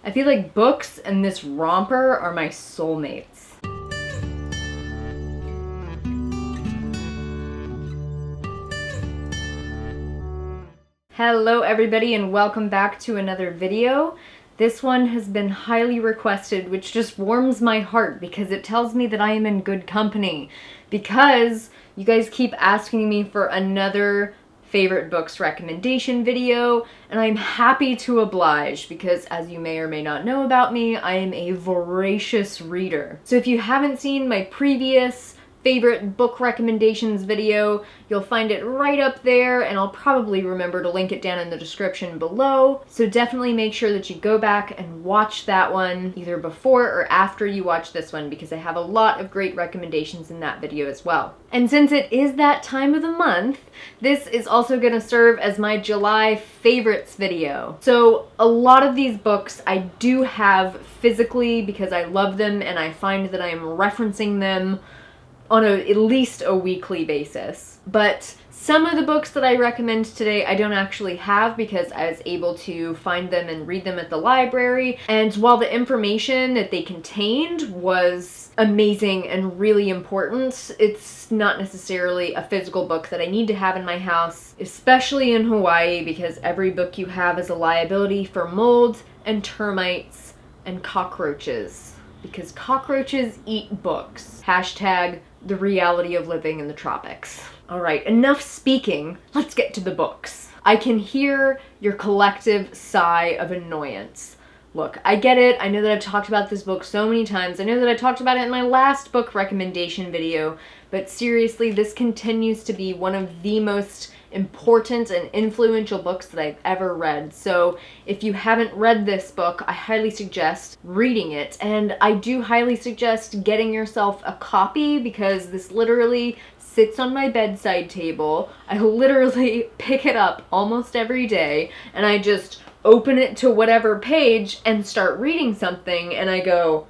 I feel like books and this romper are my soulmates. Hello everybody and welcome back to another video. This one has been highly requested, which just warms my heart because it tells me that I am in good company. Because you guys keep asking me for another favorite books recommendation video, and I'm happy to oblige because, as you may or may not know about me, I am a voracious reader. So if you haven't seen my previous favorite book recommendations video, you'll find it right up there, and I'll probably remember to link it down in the description below. So definitely make sure that you go back and watch that one either before or after you watch this one, because I have a lot of great recommendations in that video as well. And since it is that time of the month, this is also going to serve as my July favorites video. So a lot of these books I do have physically because I love them and I find that I am referencing them on at least a weekly basis. But some of the books that I recommend today I don't actually have because I was able to find them and read them at the library. And while the information that they contained was amazing and really important, it's not necessarily a physical book that I need to have in my house, especially in Hawaii, because every book you have is a liability for mold and termites and cockroaches. Because cockroaches eat books. Hashtag the reality of living in the tropics. All right, enough speaking. Let's get to the books. I can hear your collective sigh of annoyance. Look, I get it. I know that I've talked about this book so many times. I know that I talked about it in my last book recommendation video, but seriously, this continues to be one of the most important and influential books that I've ever read. So if you haven't read this book, I highly suggest reading it. And I do highly suggest getting yourself a copy because this literally sits on my bedside table. I literally pick it up almost every day and I just open it to whatever page and start reading something and I go,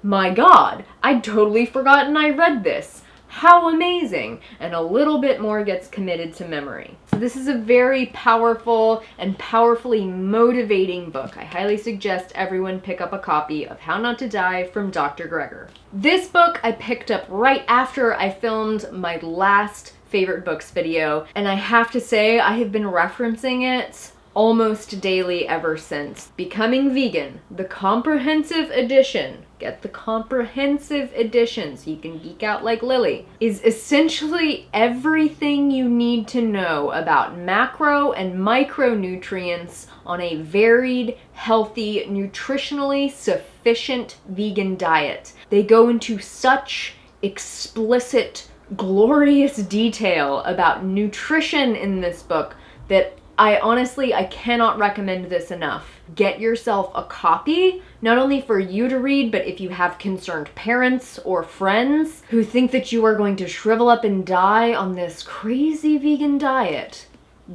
my God, I'd totally forgotten I read this. How amazing! And a little bit more gets committed to memory. So this is a very powerful and powerfully motivating book. I highly suggest everyone pick up a copy of How Not to Die from Dr. Greger. This book I picked up right after I filmed my last favorite books video, and I have to say I have been referencing it almost daily ever since. Becoming Vegan, the comprehensive edition, get the comprehensive edition so you can geek out like Lily, is essentially everything you need to know about macro and micronutrients on a varied, healthy, nutritionally sufficient vegan diet. They go into such explicit, glorious detail about nutrition in this book that I cannot recommend this enough. Get yourself a copy, not only for you to read, but if you have concerned parents or friends who think that you are going to shrivel up and die on this crazy vegan diet,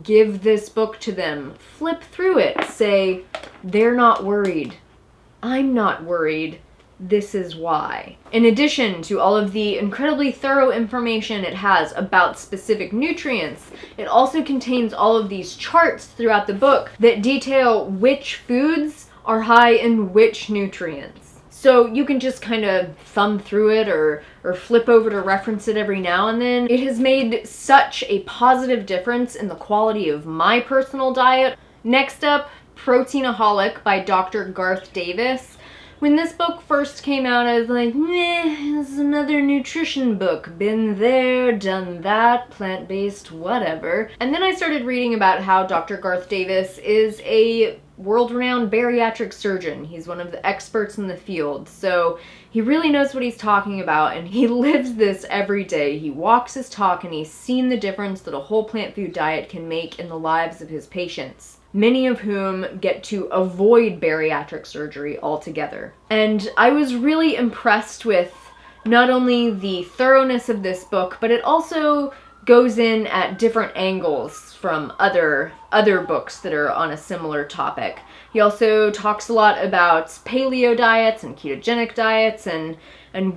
give this book to them. Flip through it. Say, they're not worried. I'm not worried. This is why. In addition to all of the incredibly thorough information it has about specific nutrients, it also contains all of these charts throughout the book that detail which foods are high in which nutrients. So you can just kind of thumb through it or flip over to reference it every now and then. It has made such a positive difference in the quality of my personal diet. Next up, Proteinaholic by Dr. Garth Davis. When this book first came out, I was like, meh, this is another nutrition book. Been there, done that, plant-based, whatever. And then I started reading about how Dr. Garth Davis is a world-renowned bariatric surgeon. He's one of the experts in the field, so he really knows what he's talking about, and he lives this every day. He walks his talk, and he's seen the difference that a whole plant food diet can make in the lives of his patients, many of whom get to avoid bariatric surgery altogether. And I was really impressed with not only the thoroughness of this book, but it also goes in at different angles from other books that are on a similar topic. He also talks a lot about paleo diets and ketogenic diets and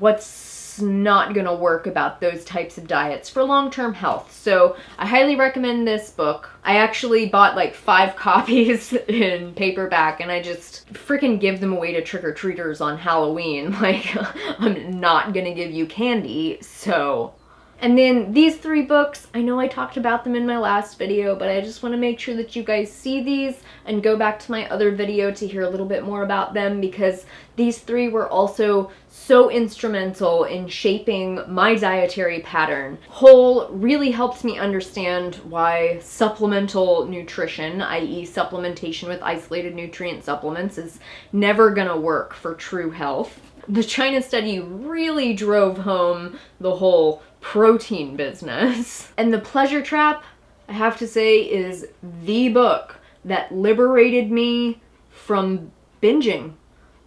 what's that's not gonna work about those types of diets for long-term health. So I highly recommend this book. I actually bought like 5 copies in paperback, and I just freaking give them away to trick-or-treaters on Halloween. Like, I'm not gonna give you candy, so... And then these 3 books, I know I talked about them in my last video, but I just want to make sure that you guys see these and go back to my other video to hear a little bit more about them, because these 3 were also so instrumental in shaping my dietary pattern. Whole really helped me understand why supplemental nutrition, i.e. supplementation with isolated nutrient supplements, is never gonna work for true health. The China study really drove home the whole protein business. And The Pleasure Trap, I have to say, is the book that liberated me from binging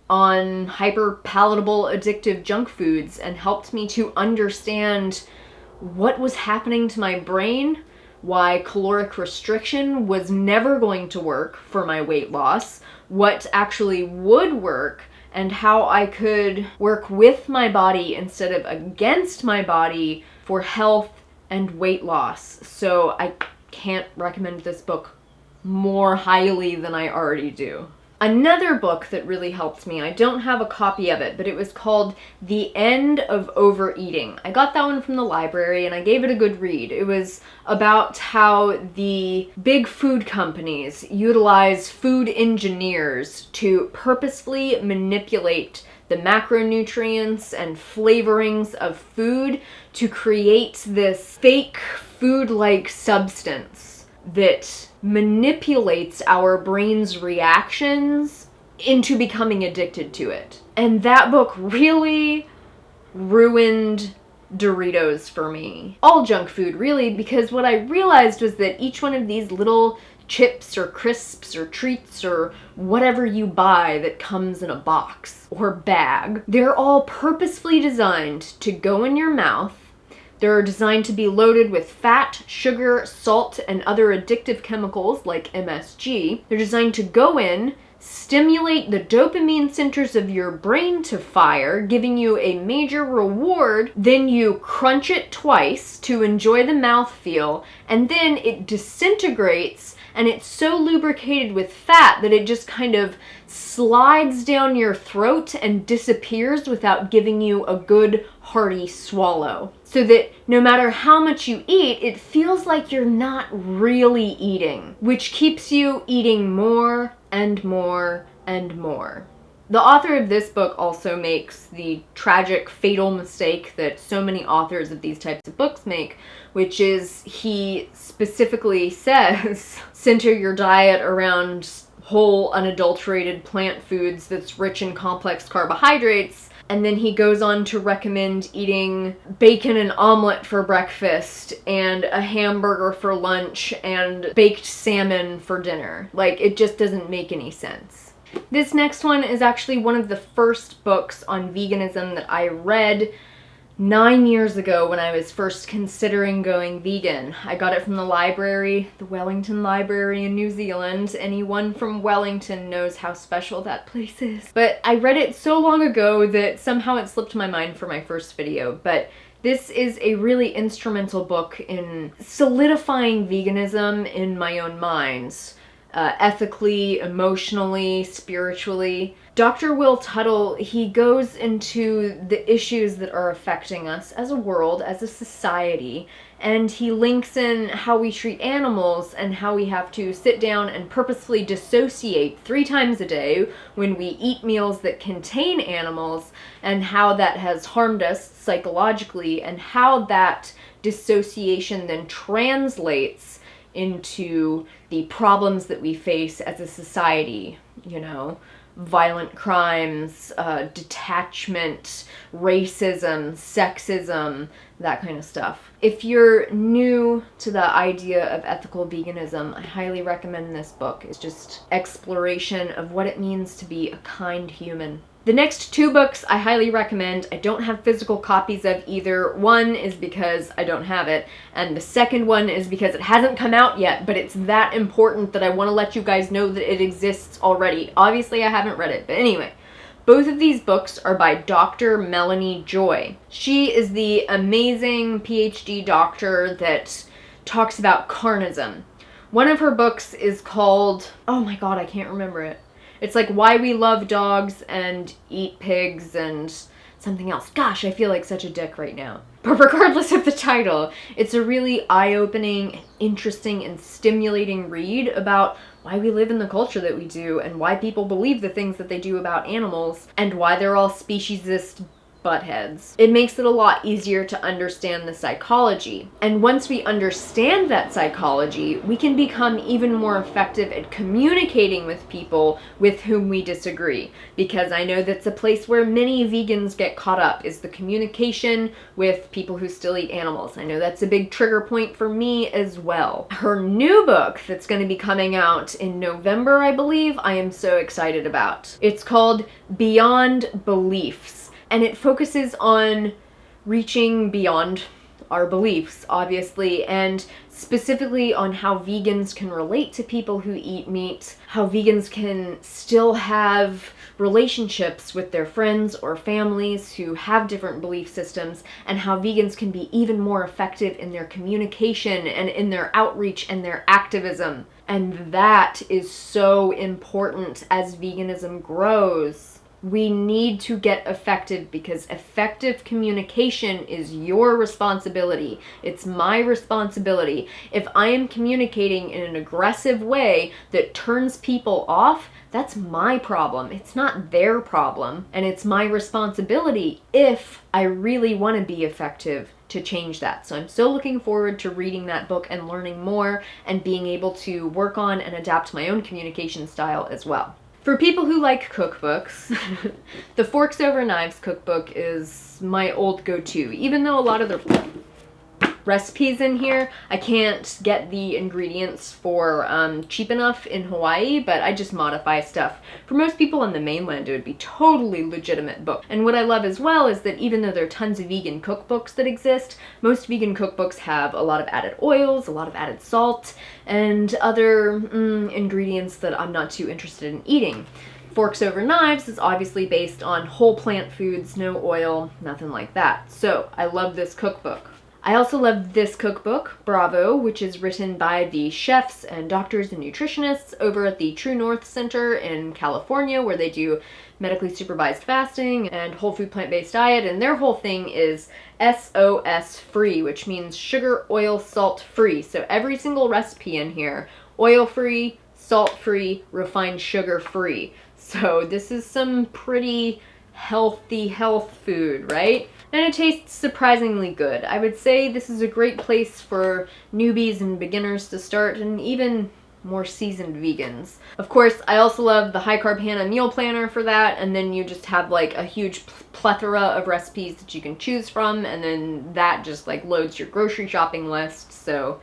on hyper-palatable addictive junk foods and helped me to understand what was happening to my brain, why caloric restriction was never going to work for my weight loss, what actually would work, and how I could work with my body instead of against my body for health and weight loss. So I can't recommend this book more highly than I already do. Another book that really helped me, I don't have a copy of it, but it was called The End of Overeating. I got that one from the library and I gave it a good read. It was about how the big food companies utilize food engineers to purposefully manipulate the macronutrients and flavorings of food to create this fake food-like substance that manipulates our brain's reactions into becoming addicted to it. And that book really ruined Doritos for me. All junk food, really, because what I realized was that each one of these little chips or crisps or treats or whatever you buy that comes in a box or bag, they're all purposefully designed to go in your mouth. They're designed to be loaded with fat, sugar, salt, and other addictive chemicals like MSG. They're designed to go in, stimulate the dopamine centers of your brain to fire, giving you a major reward. Then you crunch it twice to enjoy the mouthfeel, and then it disintegrates, and it's so lubricated with fat that it just kind of slides down your throat and disappears without giving you a good hearty swallow. So that no matter how much you eat, it feels like you're not really eating, which keeps you eating more and more and more. The author of this book also makes the tragic, fatal mistake that so many authors of these types of books make, which is he specifically says, center your diet around whole, unadulterated plant foods that's rich in complex carbohydrates. And then he goes on to recommend eating bacon and omelet for breakfast and a hamburger for lunch and baked salmon for dinner. Like, it just doesn't make any sense. This next one is actually one of the first books on veganism that I read 9 years ago when I was first considering going vegan. I got it from the library, the Wellington Library in New Zealand. Anyone from Wellington knows how special that place is. But I read it so long ago that somehow it slipped my mind for my first video. But this is a really instrumental book in solidifying veganism in my own mind. Ethically, emotionally, spiritually. Dr. Will Tuttle, he goes into the issues that are affecting us as a world, as a society, and he links in how we treat animals and how we have to sit down and purposefully dissociate 3 times a day when we eat meals that contain animals, and how that has harmed us psychologically, and how that dissociation then translates into the problems that we face as a society, you know, violent crimes, detachment, racism, sexism, that kind of stuff. If you're new to the idea of ethical veganism, I highly recommend this book. It's just exploration of what it means to be a kind human. The next 2 books I highly recommend. I don't have physical copies of either. One is because I don't have it, and the second one is because it hasn't come out yet, but it's that important that I want to let you guys know that it exists already. Obviously, I haven't read it, but anyway. Both of these books are by Dr. Melanie Joy. She is the amazing PhD doctor that talks about Carnism. One of her books is called, oh my god, I can't remember it. It's like Why We Love Dogs and Eat Pigs and something else. Gosh, I feel like such a dick right now. But regardless of the title, it's a really eye-opening, interesting, and stimulating read about why we live in the culture that we do and why people believe the things that they do about animals and why they're all speciesist buttheads. It makes it a lot easier to understand the psychology. And once we understand that psychology, we can become even more effective at communicating with people with whom we disagree. Because I know that's a place where many vegans get caught up, is the communication with people who still eat animals. I know that's a big trigger point for me as well. Her new book that's going to be coming out in November, I believe, I am so excited about. It's called Beyond Beliefs. And it focuses on reaching beyond our beliefs, obviously, and specifically on how vegans can relate to people who eat meat, how vegans can still have relationships with their friends or families who have different belief systems, and how vegans can be even more effective in their communication and in their outreach and their activism. And that is so important as veganism grows. We need to get effective because effective communication is your responsibility. It's my responsibility. If I am communicating in an aggressive way that turns people off, that's my problem. It's not their problem. And it's my responsibility if I really want to be effective to change that. So I'm so looking forward to reading that book and learning more and being able to work on and adapt my own communication style as well. For people who like cookbooks, the Forks Over Knives cookbook is my old go-to. Even though a lot of the recipes in here, I can't get the ingredients for cheap enough in Hawaii, but I just modify stuff. For most people on the mainland, it would be totally legitimate book. And what I love as well is that even though there are tons of vegan cookbooks that exist, most vegan cookbooks have a lot of added oils, a lot of added salt, and other ingredients that I'm not too interested in eating. Forks Over Knives is obviously based on whole plant foods, no oil, nothing like that. So I love this cookbook. I also love this cookbook, Bravo, which is written by the chefs and doctors and nutritionists over at the True North Center in California, where they do medically supervised fasting and whole food plant-based diet, and their whole thing is SOS free, which means sugar, oil, salt free. So every single recipe in here, oil free, salt free, refined sugar free. So this is some pretty healthy health food, right? And it tastes surprisingly good. I would say this is a great place for newbies and beginners to start, and even more seasoned vegans. Of course, I also love the High Carb Hannah meal planner for that, and then you just have like a huge plethora of recipes that you can choose from, and then that just like loads your grocery shopping list. So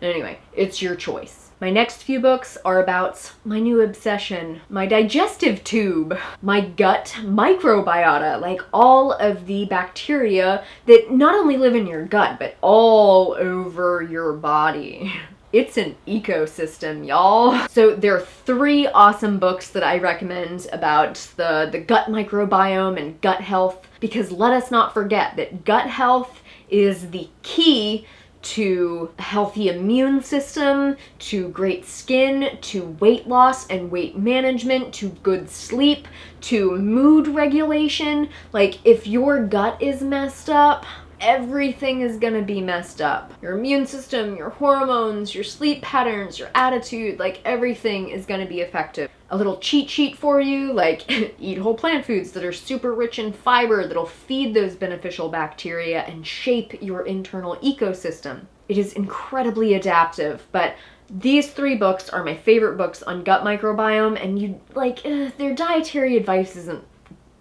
anyway, it's your choice. My next few books are about my new obsession, my digestive tube, my gut microbiota, like all of the bacteria that not only live in your gut, but all over your body. It's an ecosystem, y'all. So there are 3 awesome books that I recommend about the gut microbiome and gut health, because let us not forget that gut health is the key to a healthy immune system, to great skin, to weight loss and weight management, to good sleep, to mood regulation. Like, if your gut is messed up, everything is gonna be messed up. Your immune system, your hormones, your sleep patterns, your attitude, like everything is gonna be affected. A little cheat sheet for you, like eat whole plant foods that are super rich in fiber that'll feed those beneficial bacteria and shape your internal ecosystem. It is incredibly adaptive, but these 3 books are my favorite books on gut microbiome, and you like, their dietary advice isn't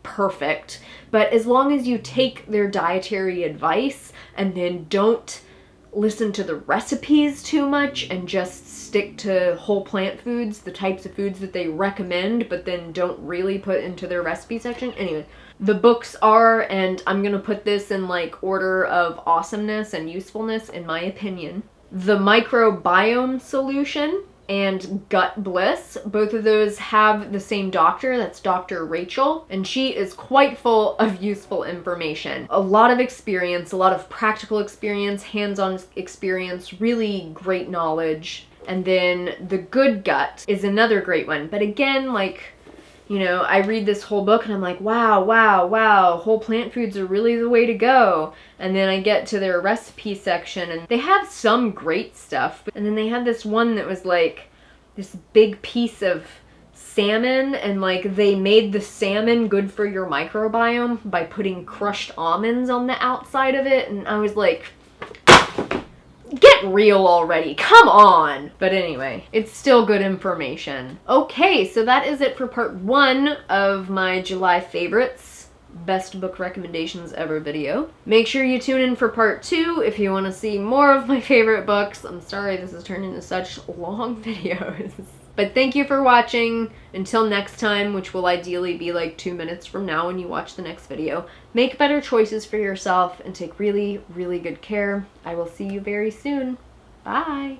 perfect, but as long as you take their dietary advice and then don't listen to the recipes too much and just stick to whole plant foods, the types of foods that they recommend, but then don't really put into their recipe section. Anyway, the books are, and I'm gonna put this in like order of awesomeness and usefulness in my opinion, The Microbiome Solution, and Gut Bliss. Both of those have the same doctor, that's Dr. Rachel, and she is quite full of useful information. A lot of experience, a lot of practical experience, hands-on experience, really great knowledge. And then The Good Gut is another great one. But again, like, you know, I read this whole book and I'm like, wow, wow, wow, whole plant foods are really the way to go. And then I get to their recipe section and they have some great stuff. And then they had this one that was like this big piece of salmon, and like they made the salmon good for your microbiome by putting crushed almonds on the outside of it. And I was like, get real already, come on. But anyway, it's still good information. Okay, so that is it for part 1 of my July favorites, best book recommendations ever video. Make sure you tune in for part 2 if you want to see more of my favorite books. I'm sorry this has turned into such long videos. But thank you for watching. Until next time, which will ideally be like 2 minutes from now when you watch the next video, make better choices for yourself and take really, really good care. I will see you very soon. Bye.